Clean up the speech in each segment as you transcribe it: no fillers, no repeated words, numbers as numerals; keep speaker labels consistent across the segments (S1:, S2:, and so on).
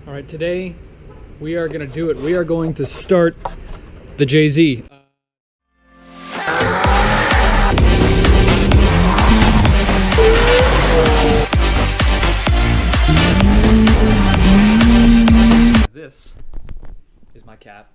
S1: All right, today we are going to do it. We are going to start the JZ. This is my cat.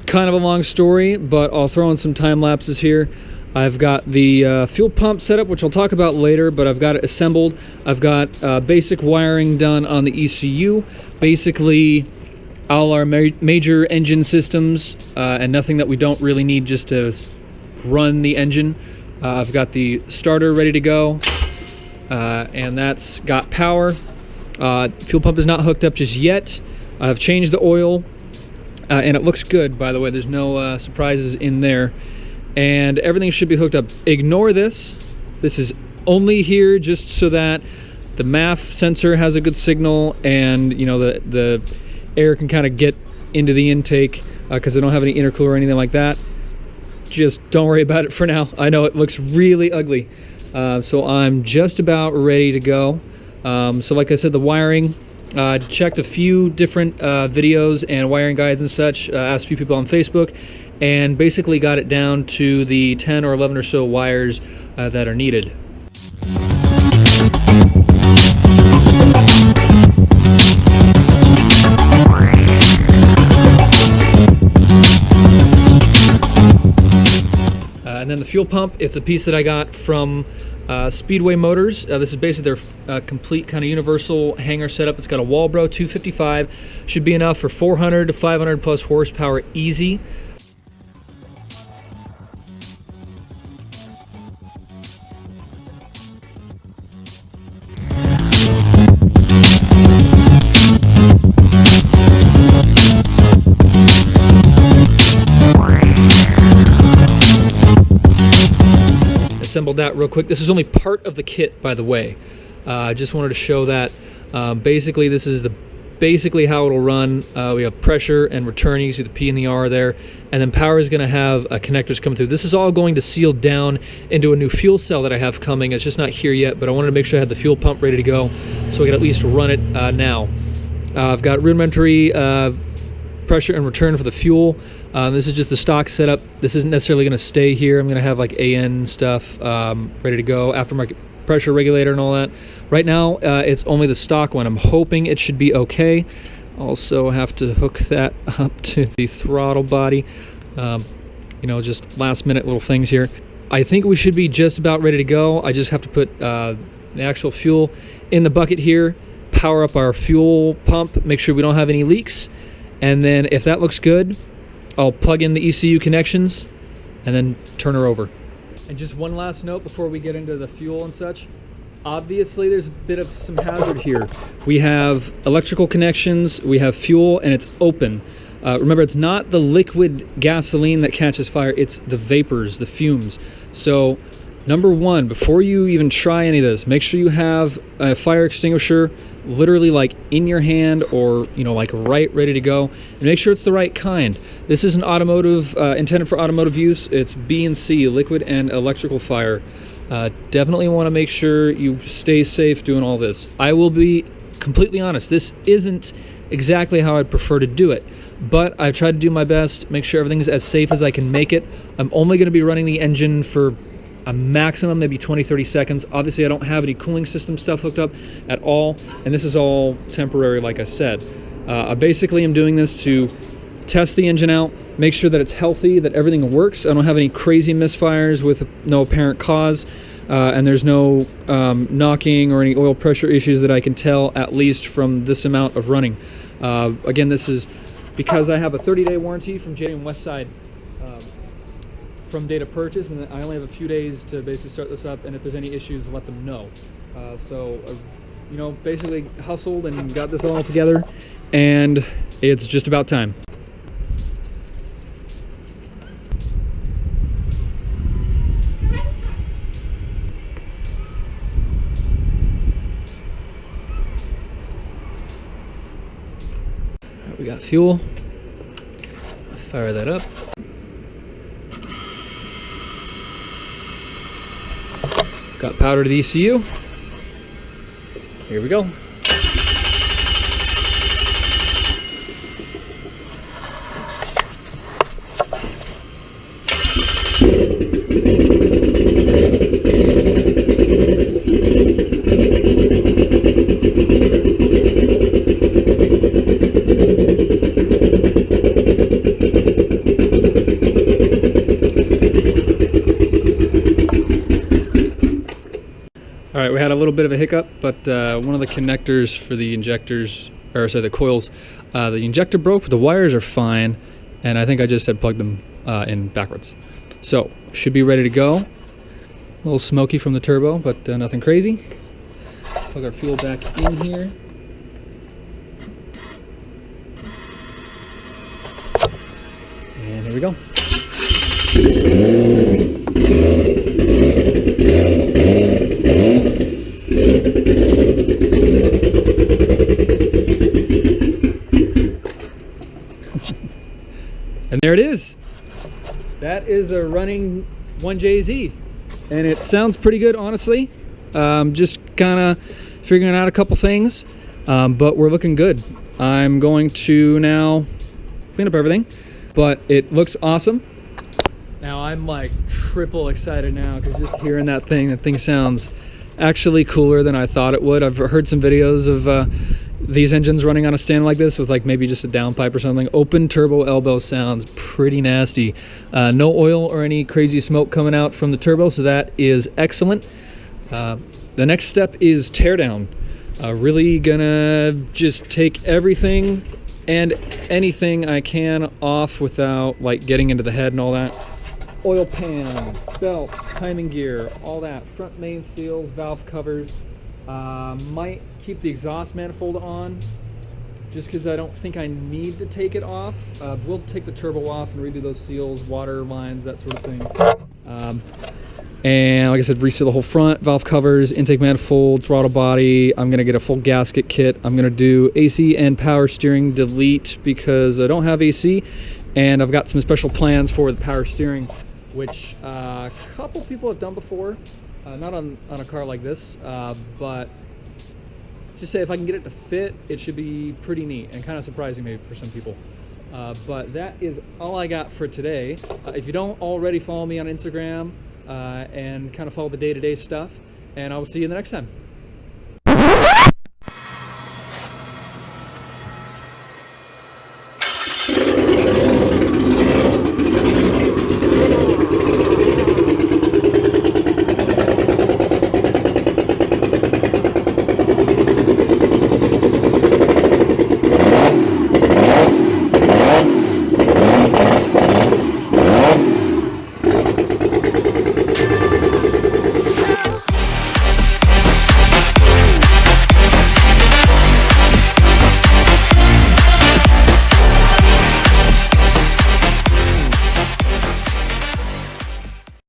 S1: Kind of a long story, but I'll throw in some time lapses here. I've got the fuel pump set up, which I'll talk about later, but I've got it assembled. I've got basic wiring done on the ECU, basically all our major engine systems, and nothing that we don't really need just to run the engine. I've got the starter ready to go, and that's got power. Fuel pump is not hooked up just yet. I've changed the oil. And it looks good, by the way. There's no surprises in there. And everything should be hooked up. Ignore this. This is only here just so that the MAF sensor has a good signal and the air can kind of get into the intake because I don't have any intercooler or anything like that. Just don't worry about it for now. I know it looks really ugly. So I'm just about ready to go. So like I said, the wiring, checked a few different videos and wiring guides and such, asked a few people on Facebook, and basically got it down to the 10 or 11 or so wires that are needed. And then the fuel pump, it's a piece that I got from Speedway Motors. This is basically their complete kind of universal hanger setup. It's got a Walbro 255. Should be enough for 400 to 500 plus horsepower easy. Assembled that real quick. This is only part of the kit, by the way. I just wanted to show that. Basically, this is basically how it'll run. We have pressure and return. You can see the P and the R there. And then power is going to have connectors coming through. This is all going to seal down into a new fuel cell that I have coming. It's just not here yet, but I wanted to make sure I had the fuel pump ready to go so I could at least run it now. I've got rudimentary pressure and return for the fuel. This is just the stock setup. This isn't necessarily going to stay here. I'm going to have like AN stuff ready to go, aftermarket pressure regulator and all that. Right now, it's only the stock one. I'm hoping it should be okay. Also have to hook that up to the throttle body. Just last minute little things here. I think we should be just about ready to go. I just have to put the actual fuel in the bucket here, power up our fuel pump, make sure we don't have any leaks. And then if that looks good, I'll plug in the ECU connections and then turn her over. And just one last note before we get into the fuel and such. Obviously, there's a bit of some hazard here. We have electrical connections, we have fuel, and it's open. Remember, it's not the liquid gasoline that catches fire, it's the vapors, the fumes. So, number one, before you even try any of this, make sure you have a fire extinguisher literally like in your hand or like right ready to go, and make sure it's the right kind. This is an automotive, intended for automotive use. It's B and C, liquid and electrical fire. Definitely want to make sure you stay safe doing all this. I will be completely honest, this isn't exactly how I'd prefer to do it, but I've tried to do my best, make sure everything's as safe as I can make it. I'm only going to be running the engine for a maximum maybe 20-30 seconds. Obviously I don't have any cooling system stuff hooked up at all, and this is all temporary, like I said. I basically am doing this to test the engine out, make sure that it's healthy, that everything works. I don't have any crazy misfires with no apparent cause, and there's no knocking or any oil pressure issues that I can tell, at least from this amount of running. Again, this is because I have a 30-day warranty from JDM Westside from date of purchase, and I only have a few days to basically start this up, and if there's any issues, let them know. Basically hustled and got this all together, and it's just about time. we got fuel. Fire that up. Got powder to the ECU. Here we go. All right, we had a little bit of a hiccup, but one of the connectors for the injectors, or sorry, the coils, the injector broke, but the wires are fine, and I think I just had plugged them in backwards. So, should be ready to go. A little smoky from the turbo, but nothing crazy. Plug our fuel back in here. And here we go. And there it is. That is a running 1JZ, and it sounds pretty good, honestly. Just kind of figuring out a couple things, but we're looking good. I'm going to now clean up everything, but it looks awesome. Now I'm like triple excited now because just hearing that thing sounds actually cooler than I thought it would. I've heard some videos of these engines running on a stand like this with like maybe just a downpipe or something. Open turbo elbow sounds pretty nasty. No oil or any crazy smoke coming out from the turbo, so that is excellent. The next step is teardown. Really gonna just take everything and anything I can off without like getting into the head and all that. Oil pan, belt, timing gear, all that. Front main seals, valve covers. Might keep the exhaust manifold on just because I don't think I need to take it off. We'll take the turbo off and redo those seals, water lines, that sort of thing. And like I said, reseal the whole front, valve covers, intake manifold, throttle body. I'm gonna get a full gasket kit. I'm gonna do AC and power steering delete because I don't have AC, and I've got some special plans for the power steering, which a couple people have done before. Not on a car like this, but just say if I can get it to fit, it should be pretty neat and kind of surprising maybe for some people. But that is all I got for today. If you don't already follow me on Instagram and kind of follow the day-to-day stuff, and I will see you the next time.